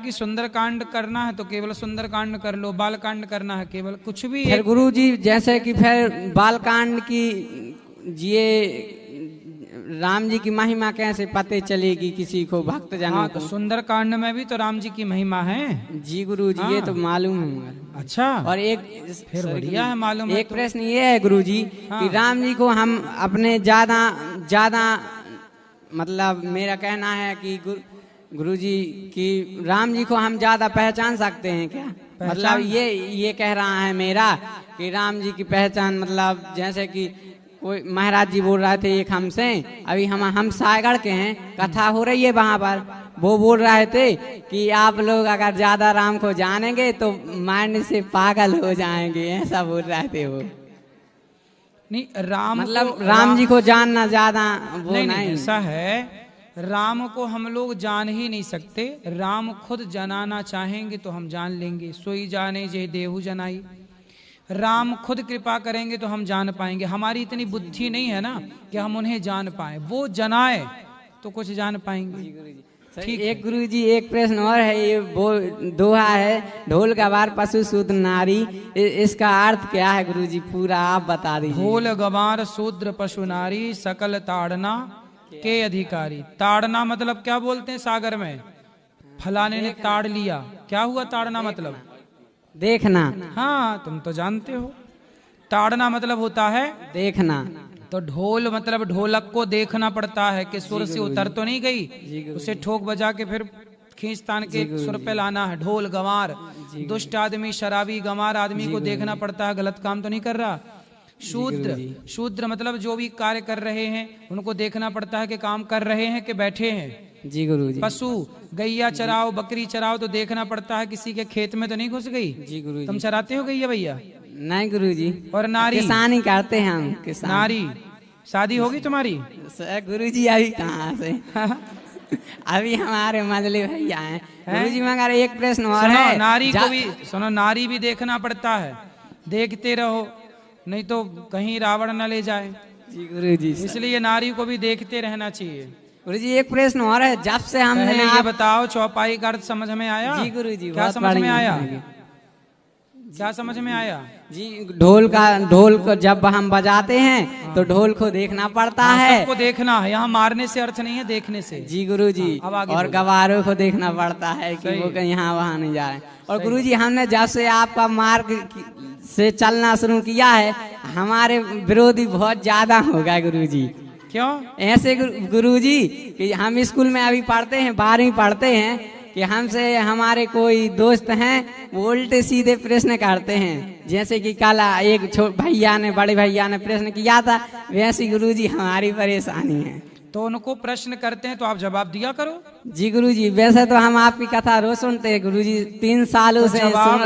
कि सुंदर कांड करना है तो केवल सुंदर कांड कर लो, बाल कांड करना है केवल कुछ भी। फिर गुरु जी जैसे कि फिर बाल कांड की ये राम जी की महिमा कैसे पता चलेगी किसी को, भक्त जनों हाँ, को? तो सुंदर कांड में भी तो राम जी की महिमा है। जी गुरु जी, ये तो मालूम है मगर। अच्छा, और एक फिर बढ़िया है, मालूम है एक तो। प्रश्न ये है गुरु जी कि राम जी को हम अपने ज्यादा मतलब मेरा कहना है कि गुरु जी कि राम जी को हम ज्यादा पहचान सकते हैं क्या? मतलब ये कह रहा है मेरा कि राम जी की पहचान मतलब जैसे कि कोई महाराज जी बोल रहे थे एक हमसे, अभी हम सागर के हैं, कथा हो रही है वहाँ पर, वो बोल रहे थे कि आप लोग अगर ज्यादा राम को जानेंगे तो मारने से पागल हो जाएंगे, ऐसा बोल रहे थे वो। नहीं, राम मतलब राम जी को जानना ज्यादा वो नहीं, ऐसा है, राम को हम लोग जान ही नहीं सकते। राम खुद जनाना चाहेंगे तो हम जान लेंगे। सोई जाने जे देहु जनाई, राम खुद कृपा करेंगे तो हम जान पाएंगे। हमारी इतनी बुद्धि नहीं है ना कि हम उन्हें जान पाए, वो जनाए तो कुछ जान पाएंगे। ठीक। एक गुरु जी एक प्रश्न और है, ये वो दोहा है, ढोल गवार पशु शूद्र नारी, इसका अर्थ क्या है गुरु जी? पूरा आप बता दीजिए। ढोल गवार शूद्र पशु नारी, सकल ताड़ना के अधिकारी। ताड़ना मतलब क्या बोलते हैं सागर में? फलाने ने ताड़ लिया। क्या हुआ ताड़ना मतलब? देखना। हाँ, तुम तो जानते हो। ताड़ना मतलब होता है देखना। तो ढोल मतलब ढोलक को देखना पड़ता है कि सुर से उतर तो नहीं गई, उसे ठोक बजा के फिर खींच तान के सुर पे लाना है। ढोल गंवार, दुष्ट आदमी, शराबी गंवार आदमी को देखना पड़ता है गलत काम तो नहीं कर रहा। शूद्र, शूद्र मतलब जो भी कार्य कर रहे हैं उनको देखना पड़ता है कि काम कर रहे हैं कि बैठे हैं। जी गुरु जी। पशु, गैया चराओ, बकरी चराओ तो देखना पड़ता है किसी के खेत में तो नहीं घुस गई। जी गुरु जी। तुम चराते हो गैया भैया? नहीं गुरु जी। और नारी, किसानी करते हैं हम, किसान। नारी, शादी होगी तुम्हारी? गुरु जी अभी कहाँ से अभी हमारे मजले भैया हैं गुरु जी। मगर एक प्रश्न और है, नारी को भी सुनो, नारी भी देखना पड़ता है। देखते रहो नहीं तो कहीं रावण न ले जाए। जी गुरु जी, इसलिए नारी को भी देखते रहना चाहिए। गुरु जी एक प्रश्न और है, जब से हमने ये बताओ चौपाई का अर्थ समझ में आया? जी गुरु जी, क्या समझ में आया? क्या समझ में आया? जी ढोल को जब हम बजाते हैं तो ढोल को देखना पड़ता है। सबको देखना है, यहाँ मारने से अर्थ नहीं है, देखने से। जी गुरु जी। और गवारों को देखना पड़ता है कि वो कहीं यहाँ वहाँ नहीं जा रहे। और गुरु जी हमने जब से आपका मार्ग से चलना शुरू किया है, हमारे विरोधी बहुत ज्यादा हो गए गुरु जी। क्यों? ऐसे गुरु जी कि हम स्कूल में अभी पढ़ते हैं, 12वीं पढ़ते हैं, कि हमसे हमारे कोई दोस्त हैं वो उल्टे सीधे प्रश्न करते हैं। जैसे कि कल एक भैया ने, बड़े भैया ने प्रश्न किया था, वैसे गुरु जी हमारी परेशानी है। तो उनको प्रश्न करते हैं तो आप जवाब दिया करो। जी गुरु जी, वैसे तो हम आपकी कथा रोज सुनते हैं गुरु जी, 3 सालों से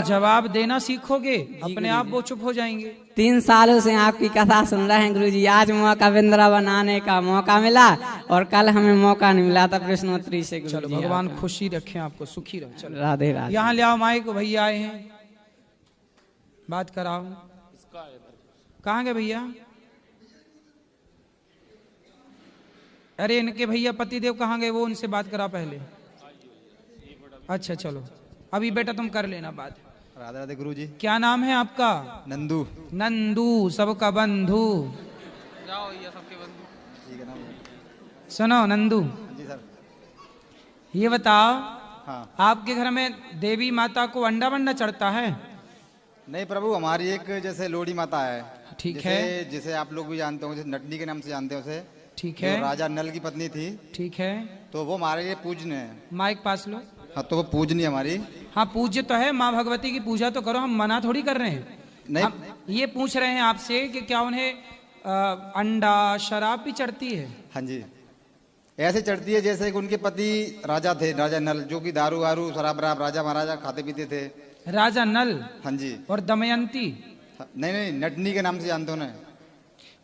जवाब देना सीखोगे, अपने आप वो चुप हो जाएंगे। 3 सालों से आपकी कथा सुन रहे हैं गुरु जी। आज मौका बिंद्रा बनाने का मौका मिला और कल हमें मौका नहीं मिला था प्रश्नोत्तरी से। चलो भगवान खुशी रखे, आपको सुखी रखे। चलो राधे राधे। यहाँ ले आओ माइक, भैया आए हैं, बात कराओ। कहाँ गए भैया? अरे इनके भैया पतिदेव कहाँ गए? वो उनसे बात करा पहले। अच्छा चलो, अभी बेटा तुम कर लेना बात। राधे राधे गुरु जी। क्या नाम है आपका? नंदू। नंदू, सबका बंधु। जाओ ये सबके बंधु। ठीक है ना। सुनो नंदू जी सर, ये बताओ, हाँ, आपके घर में देवी माता को अंडा वंडा चढ़ता है? नहीं प्रभु, हमारी एक जैसे लोड़ी माता है, ठीक है, जिसे आप लोग भी जानते हो, जैसे नटनी के नाम से जानते हो उसे। ठीक है। राजा नल की पत्नी थी। ठीक है। तो वो हमारे लिए पूजनीय है। माइक पास लो। हाँ, तो वो पूजनीय हमारी। हाँ पूज्य तो है, माँ भगवती की पूजा तो करो, हम मना थोड़ी कर रहे हैं। नहीं, हम ये पूछ रहे हैं आपसे कि क्या उन्हें अंडा शराब भी चढ़ती है? हाँ जी, ऐसे चढ़ती है जैसे कि उनके पति राजा थे, राजा नल, जो कि दारू वारू शराब वराब राजा महाराजा खाते पीते थे। राजा नल? हाँ जी। और दमयंती? नहीं नहीं, नटनी के नाम से जानते हो ना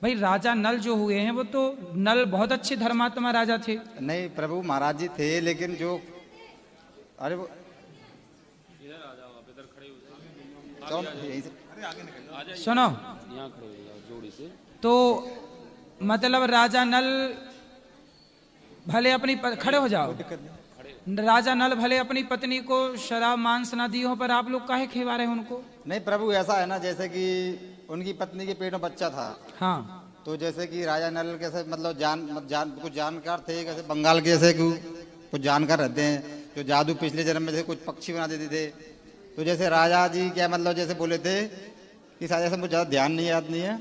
भाई। राजा नल जो हुए हैं वो तो नल बहुत अच्छे धर्मात्मा राजा थे। नहीं प्रभु, महाराज जी थे, लेकिन जो अरे वो सुनो, तो मतलब राजा नल भले अपनी खड़े हो जाओ, राजा नल भले अपनी पत्नी को शराब मांस ना दी हो, पर आप लोग काहे खिला रहे हैं उनको? नहीं प्रभु, ऐसा है ना जैसे कि उनकी पत्नी के पेट में बच्चा था, हाँ, तो जैसे कि राजा नल कैसे मतलब कुछ जानकार थे, कैसे बंगाल के जैसे कुछ जानकार रहते हैं जो जादू पिछले जन्म में से कुछ पक्षी बना देते थे। तो जैसे राजा जी क्या मतलब जैसे बोले थे कि शायद ऐसा मुझे ज़्यादा ध्यान नहीं याद नहीं है,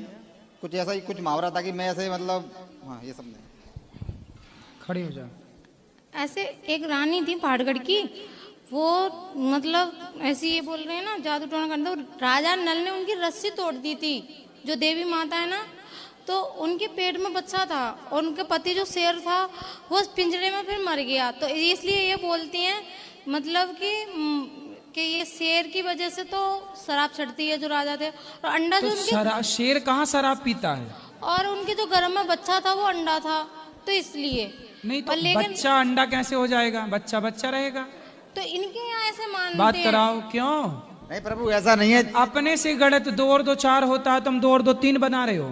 कुछ ऐसा ही कुछ मुहावरा था कि मैं ऐसे मतलब, हाँ ये सब नहीं। खड़ी हो जाओ। ऐसे एक रानी थी पहाड़गढ़ की, वो मतलब ऐसे ये बोल रहे हैं ना जादू टोना करते, राजा नल ने उनकी रस्सी तोड़ दी थी, जो देवी माता है ना, तो उनके पेट में बच्चा था और उनके पति जो शेर था वो पिंजरे में फिर मर गया। तो इसलिए ये बोलती हैं मतलब कि ये शेर की वजह से तो शराब चढ़ती है जो राजा थे, और अंडा तो जो उनके, शेर कहाँ शराब पीता है? और उनके जो गर्भ में बच्चा था वो अंडा था, तो इसलिए। नहीं तो और लेकिन बच्चा अंडा कैसे हो जाएगा? बच्चा बच्चा रहेगा। तो इनके यहाँ ऐसे मानते बात हैं। कराओ। क्यों? नहीं प्रभु ऐसा नहीं है। अपने से गलत 2 और 2 4 होता है, तुम 2 और 2 3 बना रहे हो।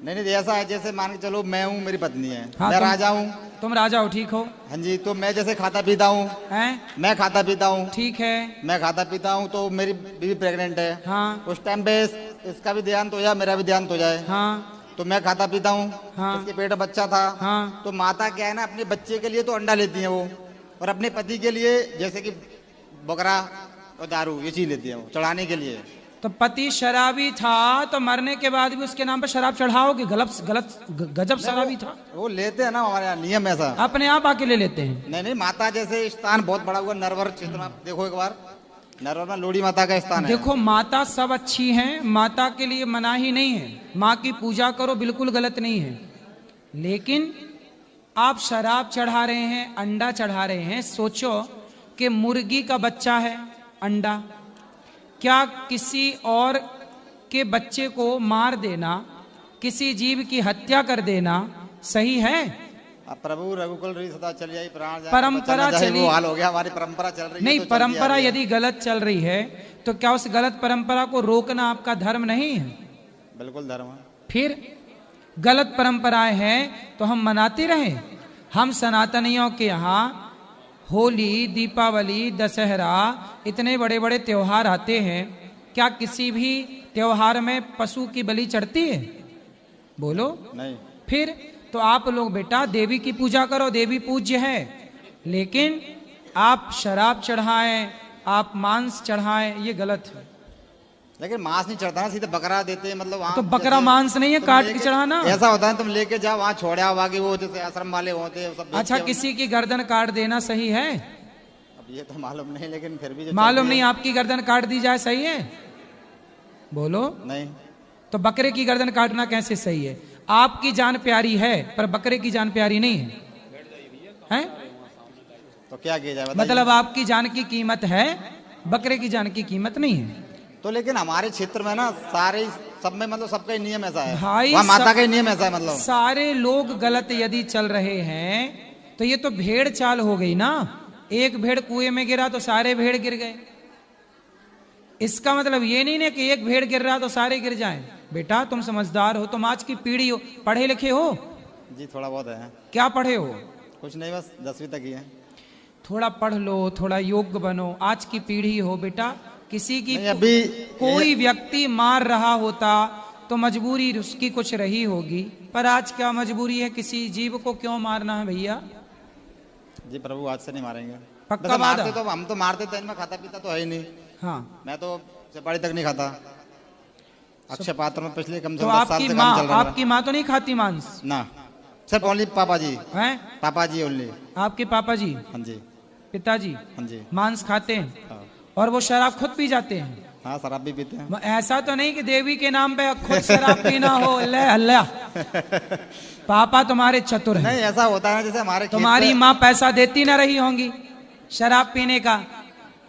नहीं नहीं, ऐसा है जैसे मान के चलो मैं हूँ, मेरी पत्नी है, हाँ, मैं राजा हूँ। तुम राजा हो, ठीक हो। हाँ जी, तो मैं जैसे खाता पीता हूँ, हैं? मैं खाता पीता हूँ, ठीक है। मैं खाता पीता हूँ, तो मेरी बीवी प्रेग्नेंट है। हाँ उस टाइम पे इसका भी देहांत हो जाए, मेरा भी देहांत हो जाए, हाँ तो मैं खाता पीता हूँ, हाँ। इसके पेट में बच्चा था, हाँ। तो माता क्या है ना अपने बच्चे के लिए तो अंडा लेती है वो, और अपने पति के लिए जैसे कि बकरा और दारू ये चीज लेती है वो चढ़ाने के लिए। तो पति शराबी था तो मरने के बाद भी उसके नाम पर शराब चढ़ाओगे? गजब शराबी था। वो लेते हैं ना, हमारे यहाँ नियम ऐसा। अपने आप आके ले लेते हैं। नहीं नहीं, माता जैसे स्थान बहुत बड़ा हुआ नरवर क्षेत्र में, देखो एक बार नरवर में लोड़ी माता का स्थान है। देखो माता सब अच्छी हैं, माता के लिए मनाही नहीं है, माँ की पूजा करो, बिल्कुल गलत नहीं है। लेकिन आप शराब चढ़ा रहे हैं, अंडा चढ़ा रहे हैं। सोचो कि मुर्गी का बच्चा है अंडा, क्या किसी और के बच्चे को मार देना, किसी जीव की हत्या कर देना सही है? अब प्रभु रघुकुल री सदा चली आई, प्राण जाए परंपरा बचा न जाए, चली। वो हाल हो गया, हमारी परंपरा चल रही है नहीं, तो चलती आ परंपरा रही है। यदि गलत चल रही है तो क्या उस गलत परंपरा को रोकना आपका धर्म नहीं है? बिल्कुल धर्म है। फिर गलत परंपराएं हैं तो हम मनाते रहें? हम सनातनियों के यहाँ होली, दीपावली, दशहरा, इतने बड़े बड़े त्योहार आते हैं, क्या किसी भी त्योहार में पशु की बलि चढ़ती है? बोलो नहीं। फिर तो आप लोग बेटा देवी की पूजा करो, देवी पूज्य है, लेकिन आप शराब चढ़ाएं, आप मांस चढ़ाएं, ये गलत है। लेकिन मांस नहीं चढ़ता ना, सीधे बकरा देते हैं, मतलब वहाँ तो बकरा जैसे मांस नहीं है, तुम काट के लेके- चढ़ाना। ऐसा होता है तुम लेके जाओ वहाँ छोड़े आओ, बाकी वो जैसे आश्रम वाले होते हैं सब अच्छा, बेचते हैं। किसी की गर्दन काट देना सही है? अब ये तो मालूम नहीं, लेकिन फिर भी जो मालूम चलती नहीं, है- आपकी गर्दन काट दी जाए सही है? बोलो। नहीं। तो बकरे की गर्दन काटना कैसे सही है? आपकी जान प्यारी है पर बकरे की जान प्यारी नहीं है, हैं? तो क्या किया जाए बताइए? मतलब आपकी जान की कीमत है, बकरे की जान की कीमत नहीं है। तो लेकिन हमारे क्षेत्र में ना सारे सब में मतलब सबका ही नियम ऐसा है, भाई वहाँ माता सब- का ही नियम ऐसा है, मतलब सारे लोग गलत यदि चल रहे हैं तो ये तो भेड़ चाल हो गई ना। एक भेड़ कुएं में गिरा तो सारे भेड़ गिर गए। इसका मतलब ये नहीं ना कि एक भेड़ गिर रहा तो सारे गिर जाएं। बेटा तुम समझदार हो, तुम आज की पीढ़ी हो, पढ़े लिखे हो? जी थोड़ा बहुत है। क्या पढ़े हो? कुछ नहीं, बस 10वीं तक ही है। थोड़ा पढ़ लो, थोड़ा योग्य बनो। आज की पीढ़ी हो बेटा, किसी की नहीं, अभी कोई व्यक्ति मार रहा होता तो मजबूरी उसकी कुछ रही होगी, पर आज क्या मजबूरी है किसी जीव को क्यों मारना है भैया? जी प्रभु आज से नहीं मारेंगे। पक्का वैसे वादा? मारते तो हम तो मारते थे, इनमें खाता पीता तो है ही नहीं। हाँ, मैं तो चपाड़ी तक नहीं खाता। अक्षय पात्र में पिछले कम से तो कम 10 साल आपकी से माँ, काम चल रहा है आपकी माँ तो नहीं खाती मांस? ना, सिर्फ ओनली पापा जी। हैं? पापा जी ओनली। आपके पापा जी, हाँ जी। पिताजी हाँ जी। मांस खाते हैं हाँ। और वो शराब खुद पी जाते हैं? हाँ शराब भी पीते हैं। ऐसा तो नहीं कि देवी के नाम पे खुद शराब पीना हो। अल्लाह अल्लाह, पापा तुम्हारे चतुर हैं। नहीं ऐसा होता है ना, जैसे हमारे खेत तुम्हारी पे- माँ पैसा देती ना रही होंगी शराब पीने का,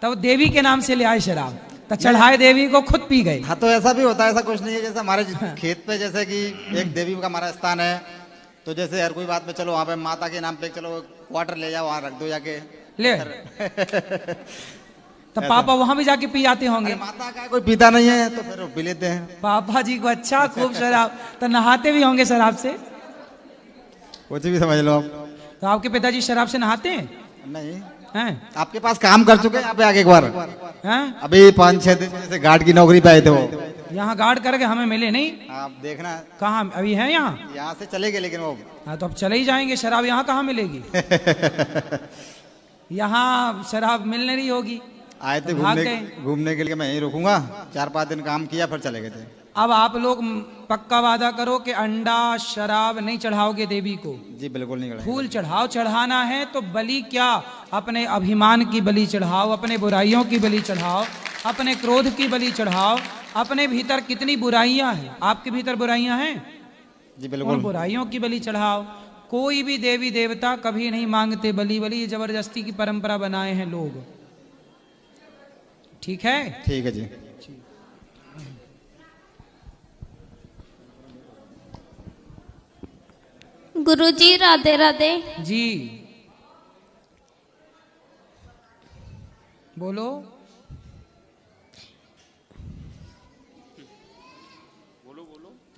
तो देवी के नाम से ले आए शराब, तो चढ़ाए देवी को, खुद पी गए। हाँ तो ऐसा भी होता है, ऐसा कुछ नहीं है। जैसे हमारे खेत पे जैसे कि एक देवी का हमारा स्थान है, तो जैसे हर कोई बात पे चलो वहाँ पे माता के नाम पे चलो क्वार्टर ले जाओ, वहाँ रख दो जाके। ले तो पापा वहां भी जाके पी आते होंगे। अरे माता का कोई पीता नहीं है तो फिर वो पी लेते हैं। पापा जी को अच्छा खूब शराब, तो नहाते भी होंगे शराब से? कुछ भी समझ लो आप। तो आपके पिताजी शराब से नहाते हैं? नहीं हैं आपके पास काम कर चुके हैं यहाँ पे आके एक बार? हैं अभी 5-6 दिन जैसे गार्ड की नौकरी पे आए थे वो। यहाँ गार्ड करके हमें मिले नहीं। आप देखना, कहाँ अभी है यहाँ? यहाँ से चले गए लेकिन वो। हाँ तो अब चले ही जाएंगे, शराब यहाँ कहाँ मिलेगी? यहाँ शराब मिलने नहीं होगी। आए थे भाग गए। घूमने के लिए, मैं यहीं रुकूंगा, 4-5 दिन काम किया फिर चले गए थे। अब आप लोग पक्का वादा करो कि अंडा शराब नहीं चढ़ाओगे देवी को। जी बिल्कुल नहीं चढ़ाएंगे। फूल चढ़ाओ, चढ़ाना है तो बलि क्या, अपने अभिमान की बलि चढ़ाओ, अपने बुराइयों की बलि चढ़ाओ, अपने क्रोध की बलि चढ़ाओ। अपने भीतर कितनी बुराइयां हैं, आपके भीतर बुराइयां हैं, जी उन बिल्कुल। बुराइयों की बलि चढ़ाओ। कोई भी देवी देवता कभी नहीं मांगते बलि। बलि ये जबरदस्ती की परंपरा बनाए हैं लोग। ठीक है, ठीक है जी। गुरुजी राधे राधे। जी बोलो।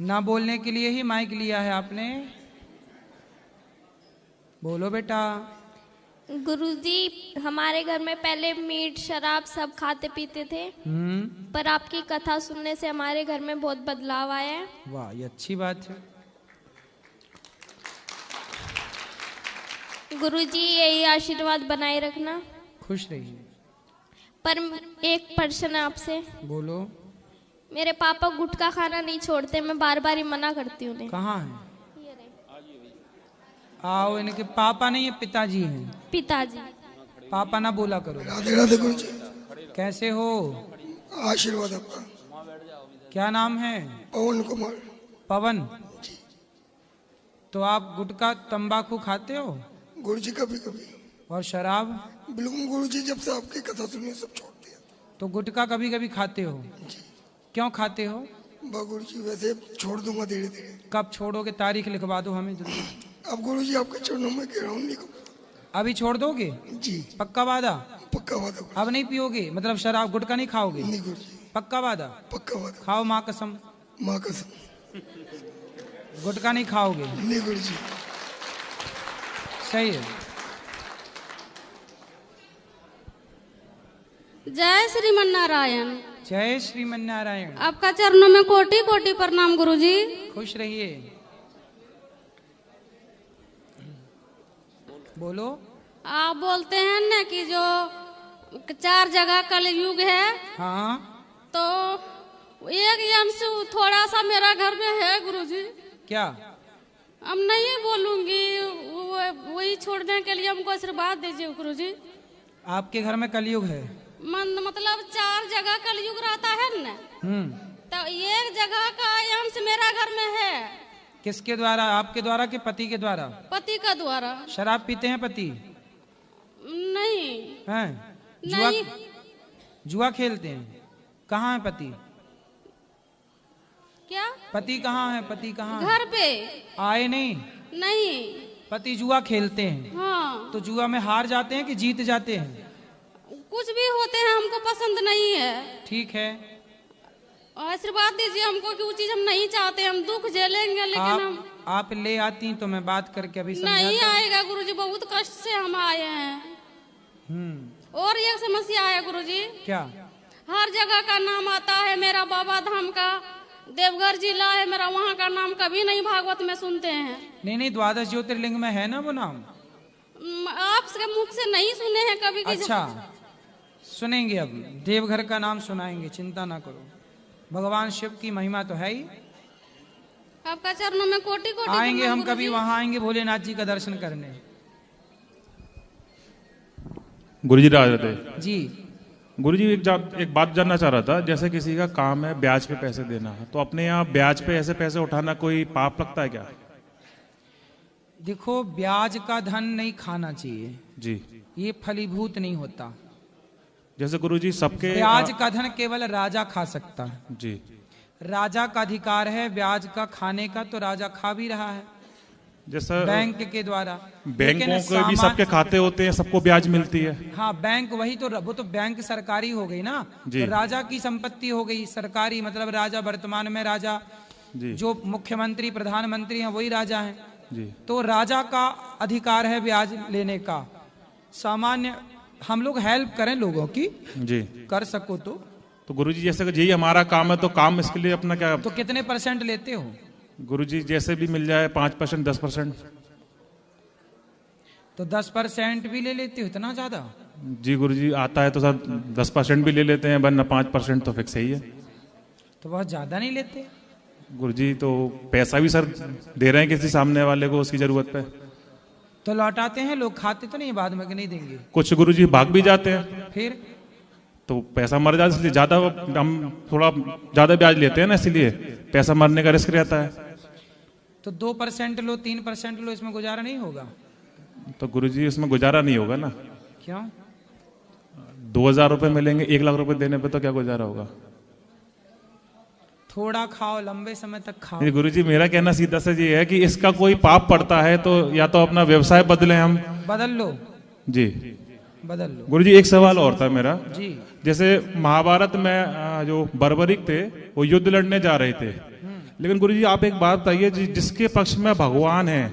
ना बोलने के लिए ही माइक लिया है आपने। बोलो बेटा। गुरुजी हमारे घर में पहले मीट शराब सब खाते पीते थे, पर आपकी कथा सुनने से हमारे घर में बहुत बदलाव आया है। वाह, ये अच्छी बात है। गुरुजी यही आशीर्वाद बनाए रखना। खुश रहिए। पर एक प्रश्न है आपसे। बोलो। मेरे पापा गुटखा खाना नहीं छोड़ते, मैं बार बार ही मना करती हूँ उन्हें। कहाँ है? आओ, इनके पापा नहीं, ये पिताजी हैं। पिताजी। पापा ना बोला करो। राधे राधे गुरु जी। कैसे हो? आशीर्वाद आपका। क्या नाम है? पवन कुमार। पवन। तो आप गुटखा तंबाकू खाते हो? गुरु जी कभी कभी। और शराब? बिल्कुल गुरु जी, जब से आपकी कथा सुनी सब छोड़ दिया। तो गुटखा कभी कभी खाते हो? क्यों खाते हो? गुरु जी वैसे छोड़ दूंगा धीरे धीरे। कब छोड़ोगे? तारीख लिखवा दो हमें जल्दी। अब गुरु जी आपके चरणों में कह रहा हूँ, नहीं अभी छोड़ दोगे? जी पक्का वादा? पक्का वादा गुरु अब नहीं पियोगे, मतलब शराब गुटखा नहीं खाओगे? जी। नहीं गुरु जी, पक्का वादा? पक्का वादा। खाओ माँ कसम, माँ कसम। गुटखा नहीं खाओगे? नहीं गुरु जी। सही है। जय श्रीमन नारायण। जय श्रीमन नारायण। आपका चरणों में कोटि कोटि प्रणाम गुरुजी। खुश रहिए। बोलो। आप बोलते हैं ना कि जो 4 जगह कलयुग है, हाँ, तो एक अंश थोड़ा सा मेरा घर में है गुरुजी। क्या? अब नहीं बोलूंगी, वही छोड़ने के लिए हमको आशीर्वाद दीजिए गुरुजी। आपके घर में कलयुग है? मतलब 4 जगह कलयुग रहता है ना, तो एक जगह का अंश मेरा घर में है। किसके द्वारा? आपके द्वारा कि पति के द्वारा? पति का द्वारा। शराब पीते हैं पति? नहीं। हैं? जुआ? नहीं। जुआ खेलते हैं? कहाँ है पति? क्या? पति कहाँ है? पति कहाँ है? घर पे। आए नहीं? नहीं। पति जुआ खेलते हैं? हाँ। तो जुआ में हार जाते हैं कि जीत जाते हैं? कुछ भी होते हैं, हमको पसंद नहीं है। ठीक है। आशीर्वाद दीजिए हमको कि वो चीज हम नहीं चाहते, हम दुख झेलेंगे, लेकिन आप ले आती तो मैं बात करके अभी नहीं समझाता। आएगा गुरुजी, बहुत कष्ट से हम आए हैं। और एक समस्या है गुरुजी। क्या? हर जगह का नाम आता है, मेरा बाबा धाम का देवघर जिला है मेरा, वहाँ का नाम कभी नहीं भागवत में सुनते हैं। नहीं, 12 ज्योतिर्लिंग में है ना वो नाम। आपके मुख से नहीं सुने हैं कभी। अच्छा, सुनेंगे अब। देवघर का नाम सुनाएंगे, चिंता ना करो। भगवान शिव की महिमा तो है ही। आपका चरणों में कोटि कोटि आएंगे हम प्रणाम कभी, गुरुजी। वहां आएंगे भोलेनाथ जी का दर्शन करने। गुरुजी राधे। जी। गुरुजी एक बात जानना चाह रहा था, जैसे किसी का काम है ब्याज पे पैसे देना, तो अपने यहाँ ब्याज पे ऐसे पैसे उठाना कोई पाप लगता है क्या? देखो, ब्याज का धन नहीं खाना चाहिए जी। ये फलीभूत नहीं होता। जैसे गुरुजी सबके ब्याज का धन केवल राजा खा सकता है। जी। राजा का अधिकार है ब्याज का खाने का, तो राजा खा भी रहा है जैसा बैंक के द्वारा। बैंकों लेकिन के भी सबके खाते होते हैं, सबको ब्याज मिलती है। हाँ, बैंक वही तो, वो तो बैंक सरकारी हो गई ना। जी। तो राजा की संपत्ति हो गई सरकारी, मतलब राजा वर्तमान में राजा जी। जो मुख्यमंत्री प्रधानमंत्री हैं वही राजा हैं। जी। तो राजा का अधिकार है ब्याज लेने का। सामान्य हम लोग हेल्प करें लोगों की, जी। कर सको तो गुरुजी जैसे कि यही हमारा काम है, तो काम इसके लिए अपना क्या? तो कितने % लेते हो? गुरुजी जैसे भी मिल जाए 5%, 10%। तो 10% भी ले लेते हो, इतना ज्यादा? जी गुरुजी, आता है तो सर 10% भी ले लेते हैं, वरना 5% तो फिक्स ही है। तो बहुत ज्यादा नहीं लेते? गुरुजी तो पैसा भी सर दे रहे हैं किसी सामने वाले को उसकी जरूरत पे, तो लौटाते हैं लोग, खाते तो नहीं बाद में कि नहीं देंगे? कुछ गुरुजी भाग भी जाते हैं, फिर तो पैसा मर जाता है, इसलिए ज्यादा हम थोड़ा ज्यादा ब्याज लेते हैं ना, इसलिए पैसा मरने का रिस्क रहता है। तो 2% लो, 3% लो, इसमें गुजारा नहीं होगा? तो गुरुजी इसमें गुजारा नहीं होगा ना। क्यों? 2000 रुपए मिलेंगे, 1 लाख रुपए देने पे तो क्या गुजारा होगा? थोड़ा खाओ, लंबे समय तक खाओ। नहीं गुरुजी, मेरा कहना सीधा सा ये है कि इसका कोई पाप पड़ता है तो या तो अपना व्यवसाय बदलें हम। बदल लो जी, बदल लो। गुरुजी एक सवाल और था मेरा। जी। जैसे महाभारत में जो बर्बरिक थे वो युद्ध लड़ने जा रहे थे, लेकिन गुरुजी आप एक बात बताइए, जिसके पक्ष में भगवान है,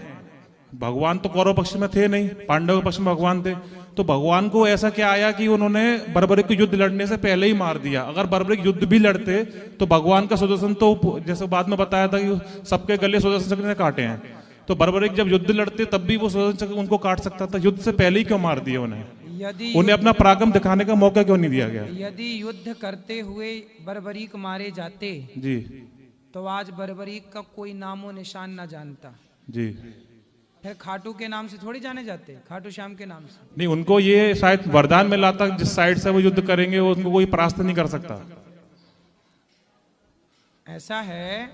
भगवान तो कौरव पक्ष में थे नहीं, पांडव के पक्ष में भगवान थे, तो भगवान को ऐसा क्या आया कि उन्होंने बर्बरिक को युद्ध लड़ने से पहले ही मार दिया? अगर बर्बरिक युद्ध भी लड़ते तो भगवान का सुदर्शन तो, जैसे बाद में बताया था कि सबके गले सुदर्शन चक्र ने काटे हैं, तो बर्बरिक जब युद्ध लड़ते तब भी वो सुदर्शन चक्र उनको काट सकता था, युद्ध से पहले ही क्यों मार दिया उन्हें? उन्हें अपना पराक्रम दिखाने का मौका क्यों नहीं दिया गया? यदि युद्ध करते हुए बर्बरीक मारे जाते जी, तो आज बर्बरीक का कोई नामो निशान ना जानता। जी। फिर खाटू के नाम से थोड़ी जाने जाते, खाटू श्याम के नाम से। नहीं, उनको ये शायद वरदान मिला था, जिस साइड से वो युद्ध करेंगे उनको कोई परास्त नहीं कर सकता। ऐसा है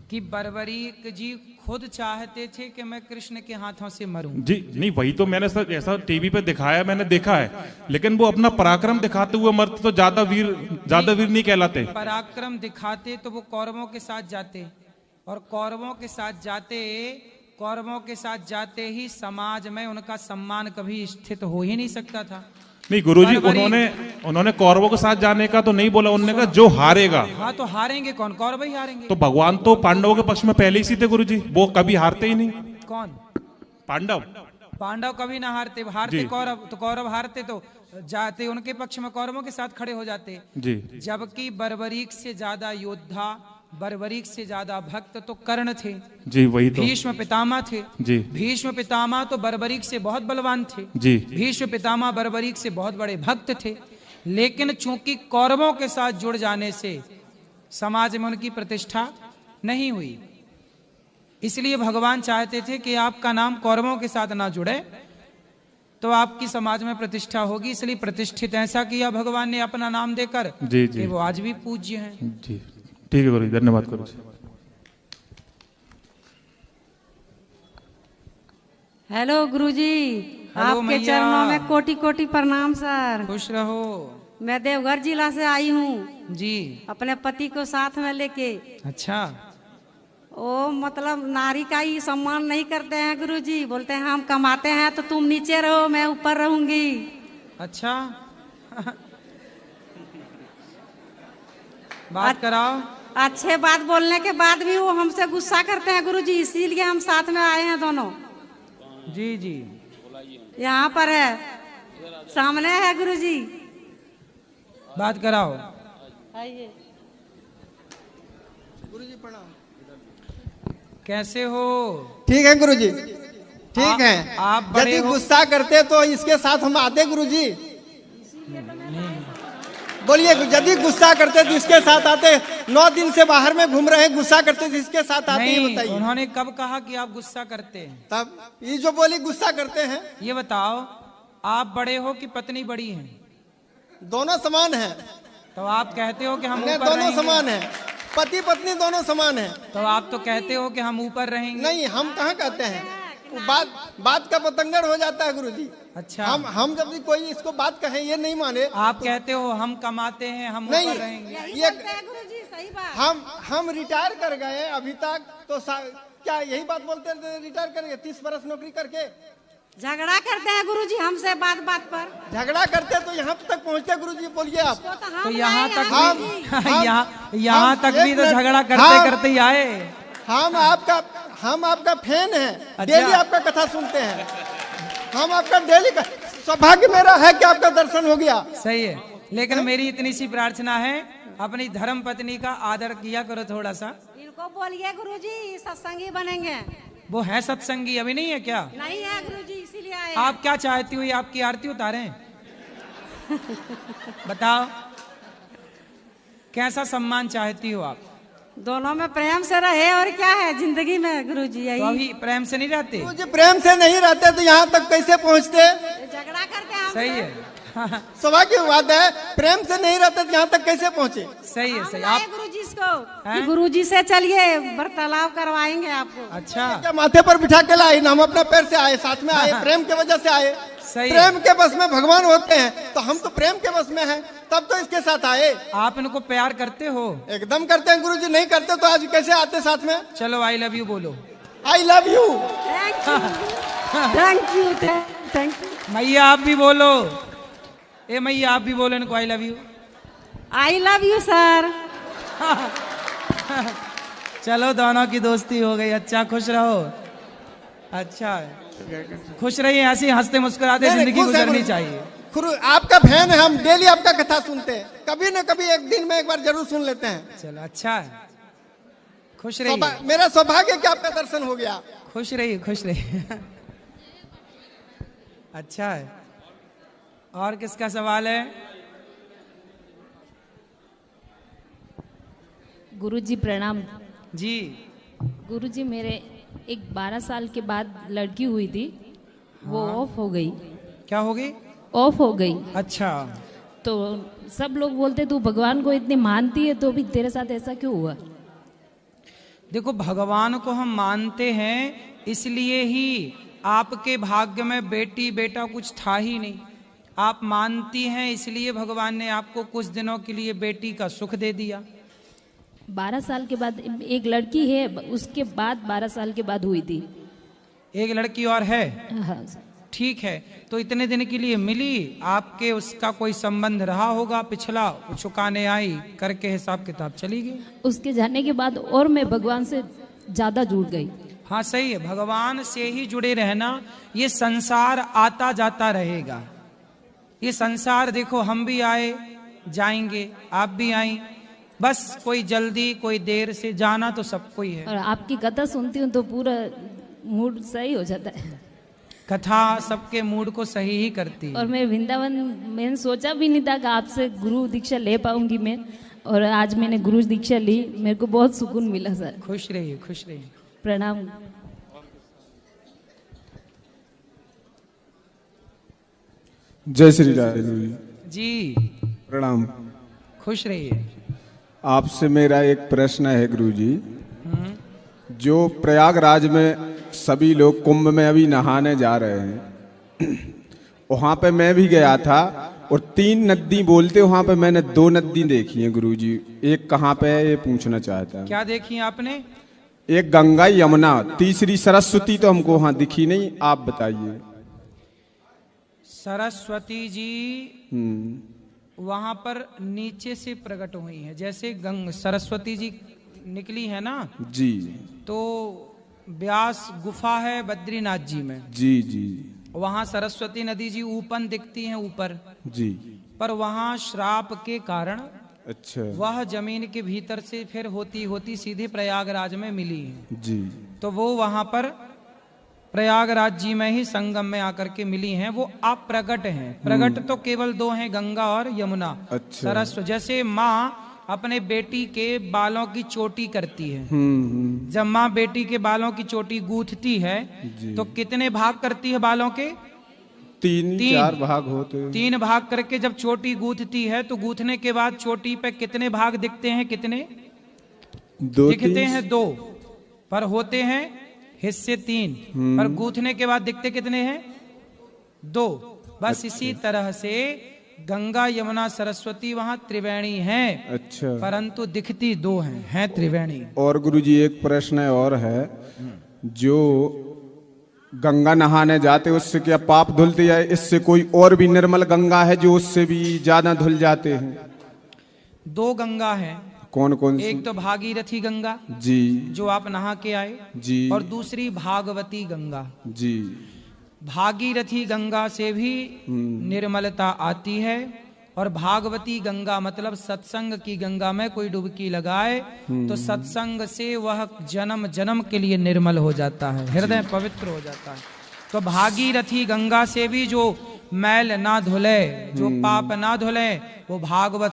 कि बर्बरीक जी खुद चाहते थे कि मैं कृष्ण के हाथों से मरूं। जी नहीं, वही तो मैंने सर ऐसा टीवी पे दिखाया, मैंने देखा है, लेकिन वो अपना पराक्रम दिखाते हुए मरते तो ज्यादा वीर नहीं कहलाते। पराक्रम दिखाते तो वो कौरवों के साथ जाते, और कौरवों के साथ जाते ही समाज में उनका सम्मान कभी स्थित हो ही नहीं सकता था। नहीं गुरुजी, उन्होंने कौरवों के साथ जाने का तो नहीं बोला, उन्होंने कहा जो हारेगा। हाँ, तो हारेंगे कौन? कौरव ही हारेंगे। तो भगवान तो पांडवों के पक्ष में पहले ही सी थे गुरुजी, वो कभी हारते ही नहीं। कौन? पांडव कभी ना हारते कौरव, तो कौरव हारते तो जाते उनके पक्ष में, कौरवों के साथ खड़े हो जाते जी। जबकि बर्बरीक से ज्यादा योद्धा, बर्बरीक से ज्यादा भक्त तो कर्ण थे। जी, वही तो। भीष्म पितामह थे। जी। भीष्म पितामह तो बर्बरीक से बहुत बलवान थे। जी। भीष्म पितामह बर्बरीक से बहुत बड़े भक्त थे, लेकिन चूंकि कौरवों के साथ जुड़ जाने से समाज में उनकी प्रतिष्ठा नहीं हुई, इसलिए भगवान चाहते थे कि आपका नाम कौरवों के साथ ना जुड़े तो आपकी समाज में प्रतिष्ठा होगी, इसलिए प्रतिष्ठित ऐसा किया भगवान ने अपना नाम देकर। जी, जी। कि वो आज भी पूज्य हैं। जी, ठीक है गुरुजी, धन्यवाद गुरुजी। हेलो गुरुजी, आपके चरणों में कोटि कोटि प्रणाम सर। खुश रहो। मैं देवघर जिला से आई हूँ जी, अपने पति को साथ में लेके। अच्छा। ओ मतलब नारी का ही सम्मान नहीं करते हैं गुरुजी, बोलते हैं हम कमाते हैं तो तुम नीचे रहो, मैं ऊपर रहूंगी। अच्छा। बात कराओ। अच्छे बात बोलने के बाद भी वो हमसे गुस्सा करते हैं गुरुजी, इसीलिए हम साथ में आए हैं दोनों। जी जी, यहाँ पर है, सामने है गुरुजी। बात कराओ। आइए। गुरुजी प्रणाम। कैसे हो? ठीक है गुरुजी, ठीक है। आप यदि गुस्सा करते तो इसके साथ हम आते गुरुजी। बोलिए, यदि गुस्सा करते तो इसके साथ आते। 9 दिन से बाहर में घूम रहे हैं, गुस्सा करते तो इसके साथ आते हैं, बताइए। उन्होंने कब कहा कि आप गुस्सा करते हैं? तब ये जो बोली गुस्सा करते हैं। ये बताओ, आप बड़े हो कि पत्नी बड़ी है? दोनों समान है। तो आप कहते हो कि हम ऊपर दोनों रहेंगे। समान है, पति पत्नी दोनों समान है। तो आप तो कहते हो कि हम ऊपर रहेंगे। नहीं, हम कहाँ कहते हैं, बात का पतंगड़ हो जाता है गुरुजी। अच्छा। हम जब भी कोई इसको बात कहे ये नहीं माने। आप कहते हो हम कमाते हैं, हम ऊपर रहेंगे। ये सही बात। हम रिटायर कर गए अभी तक, तो क्या यही बात बोलते हैं रिटायर करेंगे 30 वर्ष नौकरी करके? झगड़ा करते हैं गुरुजी हमसे बात बात पर। झगड़ा करते तो यहाँ तक पहुँचते गुरुजी, बोलिए आप। तो यहाँ तक यहाँ तक भी तो झगड़ा करते करते ही आए। हम आपका फैन हैं। डेली आपका कथा सुनते हैं, हम आपका डेली सौभाग्य मेरा है कि आपका दर्शन हो गया। सही है, लेकिन मेरी इतनी सी प्रार्थना है, अपनी धर्म पत्नी का आदर किया करो थोड़ा सा। इनको बोलिए गुरुजी सत्संगी बनेंगे। वो है सत्संगी, अभी नहीं है क्या? नहीं है गुरुजी, इसीलिए आए। आप क्या चाहती हो, ये आपकी आरती उतारें? बताओ कैसा सम्मान चाहती हो आप? दोनों में प्रेम से रहे और क्या है जिंदगी में गुरुजी, यही। तो अभी प्रेम से नहीं रहते? मुझे प्रेम से नहीं रहते तो यहाँ तक कैसे पहुँचते? झगड़ा करके हम सही है। सौभाग्य की बात है, प्रेम से नहीं रहते तो यहाँ तक कैसे पहुँचे? सही है, सही। आप गुरुजी को गुरुजी से चलिए वार्तालाप करवाएंगे आपको। अच्छा, क्या माथे पर बिठा के लाए ना, हम अपने पैर से आए, साथ में आए, प्रेम के वजह से आए। सही। प्रेम के बस में भगवान होते हैं, तो हम तो प्रेम के बस में हैं, तब तो इसके साथ आए। आप इनको प्यार करते हो? एकदम करते हैं गुरुजी, नहीं करते तो आज कैसे आते साथ में? चलो आई लव यू बोलो। I love you. Thank you, thank you. मैया आप भी बोलो, ए मैया आप भी बोलो इनको I love you. I love you sir. चलो दोनों की दोस्ती हो गई। अच्छा, खुश रहो। अच्छा है, खुश रहिए, ऐसे हंसते मुस्कुराते जिंदगी गुजरनी चाहिए। आपका फैन है, हम डेली आपका कथा सुनते हैं, कभी न कभी एक दिन में एक बार जरूर सुन लेते हैं। चलो अच्छा है, खुश रहिए। मेरा सौभाग्य कि आपका दर्शन हो गया। खुश रहिए, खुश रहिए। अच्छा है। और किसका सवाल है? गुरुजी प्रणाम जी। गुरुजी, मेरे एक 12 साल के बाद लड़की हुई थी, वो ऑफ हो गई। क्या हो गई? ऑफ हो गई। अच्छा, तो सब लोग बोलते तू भगवान को इतनी मानती है, तो भी तेरे साथ ऐसा क्यों हुआ? देखो, भगवान को हम मानते हैं इसलिए ही आपके भाग्य में बेटी बेटा कुछ था ही नहीं। आप मानती हैं इसलिए भगवान ने आपको कुछ दिनों के लिए बेटी का सुख दे दिया। 12 साल के बाद एक लड़की है, उसके बाद 12 साल के बाद हुई थी। एक लड़की और है? हाँ। ठीक है, तो इतने दिन के लिए मिली, आपके उसका कोई संबंध रहा होगा पिछला, वो चुकाने आई, करके हिसाब किताब चली गई। उसके जाने के बाद और मैं भगवान से ज्यादा जुड़ गई। हाँ सही है, भगवान से ही जुड़े रहना। ये संसार आता जाता रहेगा। ये संसार देखो, हम भी आए जाएंगे, आप भी आई, बस कोई जल्दी कोई देर से, जाना तो सबको ही है। और आपकी कथा सुनती हूँ तो पूरा मूड सही हो जाता है। कथा सबके मूड को सही ही करती है। और मैं वृंदावन, मैंने सोचा भी नहीं था कि आपसे गुरु दीक्षा ले पाऊंगी मैं, और आज मैंने गुरु दीक्षा ली, मेरे को बहुत सुकून मिला सर। खुश रहिए, खुश रहिए। प्रणाम। जय श्री राधे जी। प्रणाम। खुश रहिए। आपसे मेरा एक प्रश्न है गुरुजी। जो प्रयागराज में सभी लोग कुंभ में अभी नहाने जा रहे हैं, वहां पे मैं भी गया था, और 3 नदी बोलते, वहां पे मैंने 2 नदी देखी हैं गुरुजी। एक कहाँ पे है ये पूछना चाहता हूँ। क्या देखी आपने? एक गंगा यमुना, तीसरी सरस्वती तो हमको वहां दिखी नहीं, आप बताइए। सरस्वती जी वहां पर नीचे से प्रकट हुई हैं। जैसे सरस्वती जी निकली है ना जी, तो व्यास गुफा है बद्रीनाथ जी में। जी जी। वहां सरस्वती नदी जी ऊपर दिखती हैं, ऊपर जी। पर वहां श्राप के कारण अच्छा, वह जमीन के भीतर से फिर होती होती सीधे प्रयागराज में मिली है। जी। तो वो वहां पर प्रयागराज जी में ही संगम में आकर के मिली हैं। वो अप्रगट हैं। प्रगट तो केवल 2 हैं, गंगा और यमुना। अच्छा। सरस्वती, जैसे माँ अपने बेटी के बालों की चोटी करती है, जब माँ बेटी के बालों की चोटी गूंथती है तो कितने भाग करती है बालों के? 3-4 भाग होते हैं। 3 भाग करके जब चोटी गूंथती है तो गूंथने के बाद चोटी पे कितने भाग दिखते हैं? कितने दिखते हैं? 2, पर होते हैं हिस्से 3, पर गूंथने के बाद दिखते कितने हैं? 2। बस इसी तरह से गंगा यमुना सरस्वती वहां त्रिवेणी हैं। अच्छा। परंतु दिखती 2 हैं त्रिवेणी। और गुरुजी एक प्रश्न और है, जो गंगा नहाने जाते उससे क्या पाप धुलते, या इससे कोई और भी निर्मल गंगा है जो उससे भी ज्यादा धुल जाते हैं? 2 गंगा हैं। कौन कौन सी? एक तो भागीरथी गंगा जी, जो आप नहा के आए जी, और दूसरी भागवती गंगा जी। भागीरथी गंगा से भी निर्मलता आती है, और भागवती गंगा मतलब सत्संग की गंगा में कोई डुबकी लगाए तो सत्संग से वह जन्म जन्म के लिए निर्मल हो जाता है, हृदय पवित्र हो जाता है। तो भागीरथी गंगा से भी जो मैल ना धुले, जो पाप ना धुले, वो भागवत